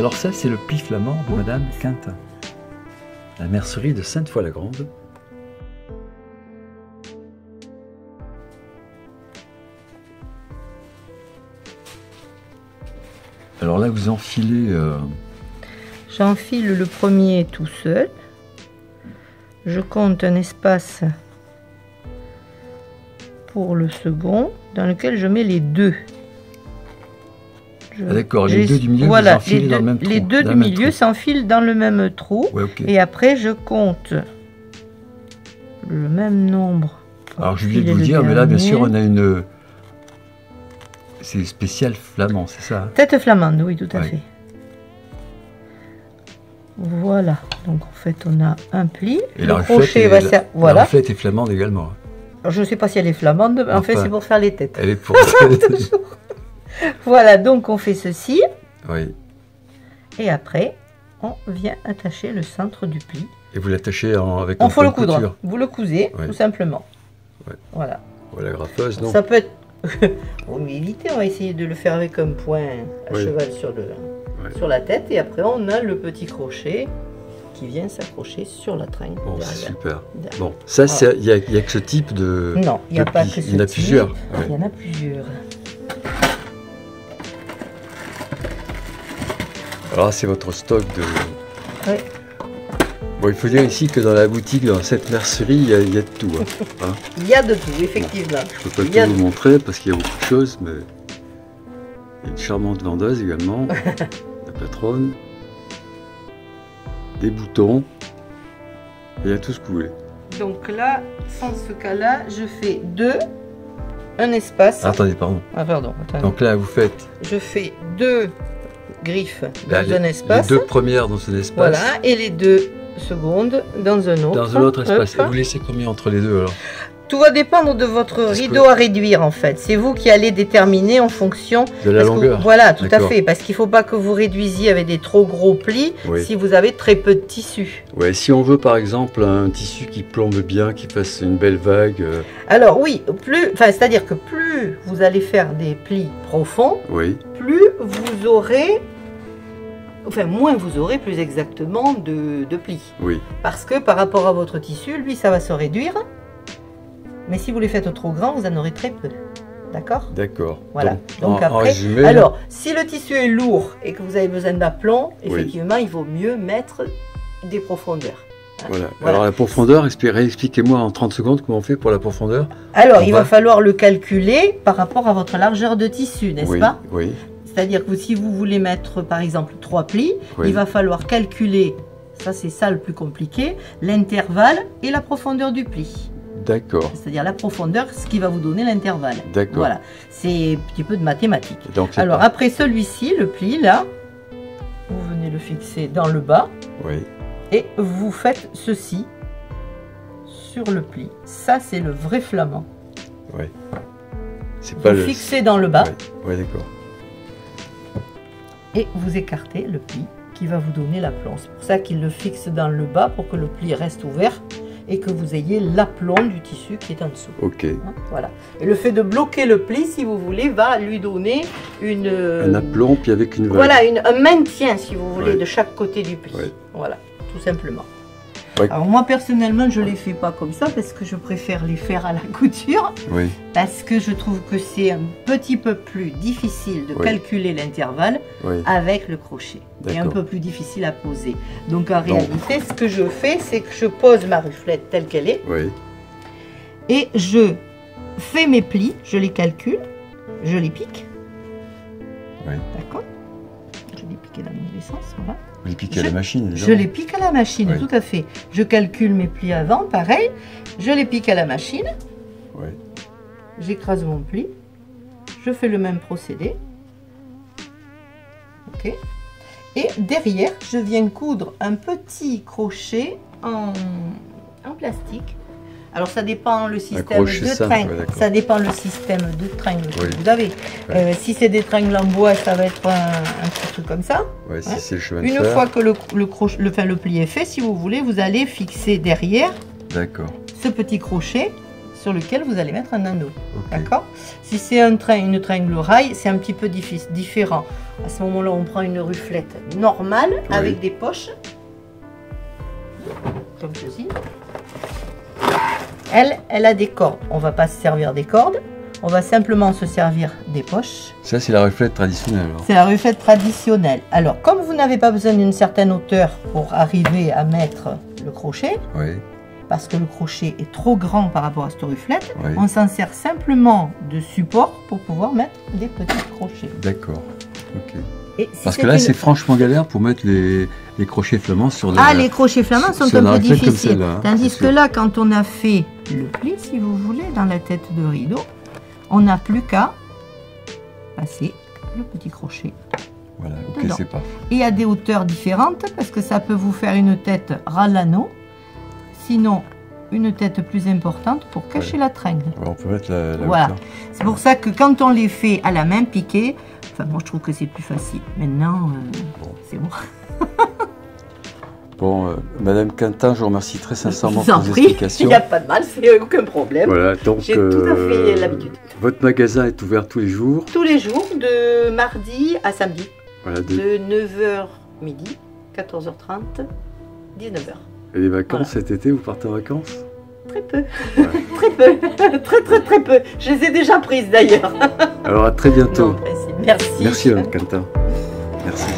Alors ça, c'est le pli flamand de Madame Quintin, la mercerie de Sainte-Foy-la-Grande. Alors là, vous enfilez... J'enfile le premier tout seul. Je compte un espace pour le second, dans lequel je mets les deux. Ah d'accord, les deux du milieu, voilà, vous enfilez dans le même trou. Les deux du milieu s'enfilent dans le même trou. Ouais, okay. Et après, je compte le même nombre. Alors, je oublié de vous dire, mais là, bien sûr, on a une... C'est spécial flamand, c'est ça? Tête flamande, oui, tout à ouais. fait. Voilà, donc en fait, on a un pli. Et le crochet va servir. Voilà. La raflette est flamande également. Je ne sais pas si elle est flamande, mais en fait, c'est pour faire les têtes. Elle est pour... Voilà, donc on fait ceci. Oui. Et après, on vient attacher le centre du pli. Et vous l'attachez avec un point de couture. On faut le coudre. Vous le cousez, oui. tout simplement. Ouais. Voilà. Voilà, la graffeuse, non? Ça peut être... on va éviter, on va essayer de le faire avec un point à cheval sur la tête. Et après, on a le petit crochet qui vient s'accrocher sur la tringle. Bon, c'est super. Bon, ça, il n'y a que ce type de... Non, il n'y a pas que ce type. Il y en a plusieurs. Il y en a plusieurs. Alors là, c'est votre stock de... Oui. Bon, il faut dire ici que dans la boutique, dans cette mercerie, il y a de tout. Hein. Il y a de tout, effectivement. Bon, je ne peux pas tout vous montrer parce qu'il y a beaucoup de choses, mais il y a une charmante vendeuse également, la patronne, des boutons, il y a tout ce que vous voulez. Donc là, sans ce cas-là, je fais un espace. Ah, attendez, pardon. Ah, pardon. Attendez. Donc là, vous faites... Je fais 2 griffes dans un espace. Les 2 premières dans un espace. Voilà, et les 2 secondes dans un autre. Dans un autre espace. Et vous laissez combien entre les deux alors? Tout va dépendre de votre rideau à réduire en fait. C'est vous qui allez déterminer en fonction de la longueur. Voilà, tout à fait. Parce qu'il ne faut pas que vous réduisiez avec des trop gros plis si vous avez très peu de tissu. Ouais, si on veut par exemple un tissu qui plombe bien, qui fasse une belle vague. Alors oui, c'est-à-dire que plus vous allez faire des plis profonds, plus vous aurez... Enfin, moins vous aurez plus exactement de plis. Oui. Parce que par rapport à votre tissu, lui, ça va se réduire. Mais si vous les faites trop grands, vous en aurez très peu. D'accord? D'accord. Voilà. Donc après, résumé, alors, si le tissu est lourd et que vous avez besoin d'aplomb, effectivement, il vaut mieux mettre des profondeurs. Voilà. Alors la profondeur, expliquez-moi en 30 secondes comment on fait pour la profondeur. Alors, il va falloir le calculer par rapport à votre largeur de tissu, n'est-ce pas? Oui. C'est-à-dire que si vous voulez mettre, par exemple, 3 plis, il va falloir calculer, ça c'est ça le plus compliqué, l'intervalle et la profondeur du pli. D'accord. C'est-à-dire la profondeur, ce qui va vous donner l'intervalle. D'accord. Voilà. C'est un petit peu de mathématiques. Donc, alors après celui-ci, le pli, là, vous venez le fixer dans le bas. Oui. Et vous faites ceci sur le pli. Ça, c'est le vrai flamand. Oui. C'est pas le... fixez dans le bas. Oui, d'accord. Et vous écartez le pli qui va vous donner l'aplomb. C'est pour ça qu'il le fixe dans le bas pour que le pli reste ouvert et que vous ayez l'aplomb du tissu qui est en dessous. Ok. Voilà. Et le fait de bloquer le pli, si vous voulez, va lui donner une... Un aplomb, puis avec une... Voilà, un maintien, si vous voulez, de chaque côté du pli. Voilà, tout simplement. Alors moi, personnellement, je ne les fais pas comme ça parce que je préfère les faire à la couture. Oui. Parce que je trouve que c'est un petit peu plus difficile de calculer l'intervalle avec le crochet. Et un peu plus difficile à poser. Donc en réalité, ce que je fais, c'est que je pose ma ruflette telle qu'elle est. Et je fais mes plis, je les calcule, je les pique. D'accord? Je les pique dans le mauvais sens, voilà. Vous les piquez à la machine? Je les pique à la machine, tout à fait. Je calcule mes plis avant, pareil. Je les pique à la machine. J'écrase mon pli. Je fais le même procédé. Ok. Et derrière, je viens coudre un petit crochet en plastique. Alors ça dépend le système de tringle. Ça dépend le système de tringle que vous avez. Si c'est des tringles en bois, ça va être un petit truc comme ça. Si c'est le chemin de fer. Une fois que le pli est fait, si vous voulez, vous allez fixer derrière ce petit crochet sur lequel vous allez mettre un anneau. Okay. D'accord? Si c'est une tringle rail, c'est un petit peu différent. À ce moment-là, on prend une ruflette normale avec des poches. Comme ceci. Elle a des cordes. On ne va pas se servir des cordes. On va simplement se servir des poches. Ça, c'est la ruflette traditionnelle. C'est la ruflette traditionnelle. Alors, comme vous n'avez pas besoin d'une certaine hauteur pour arriver à mettre le crochet, parce que le crochet est trop grand par rapport à cette ruflette, on s'en sert simplement de support pour pouvoir mettre des petits crochets. D'accord. Ok. Et si parce que là, c'est franchement galère pour mettre les crochets flamands sur la... Ah, les crochets flamands sont un peu difficiles. Hein, tandis que là, quand on a fait le pli, si vous voulez, dans la tête de rideau, on n'a plus qu'à passer le petit crochet. Voilà, ok, c'est parfait. Et à des hauteurs différentes, parce que ça peut vous faire une tête ras l'anneau, sinon une tête plus importante pour cacher la tringle. On peut mettre la voilà. C'est pour ça que quand on les fait à la main piquée, enfin moi je trouve que c'est plus facile. Maintenant, c'est bon. Bon, Madame Quintin, je vous remercie très sincèrement pour vos explications. Il n'y a pas de mal, c'est aucun problème. Voilà, donc j'ai tout à fait l'habitude. Votre magasin est ouvert tous les jours? Tous les jours, de mardi à samedi. Voilà, de 9h midi, 14h30, 19h. Et les vacances cet été, vous partez en vacances? Très peu, très peu, très peu. Je les ai déjà prises d'ailleurs. Alors à très bientôt. Non, merci. Merci Madame Quintin. Merci.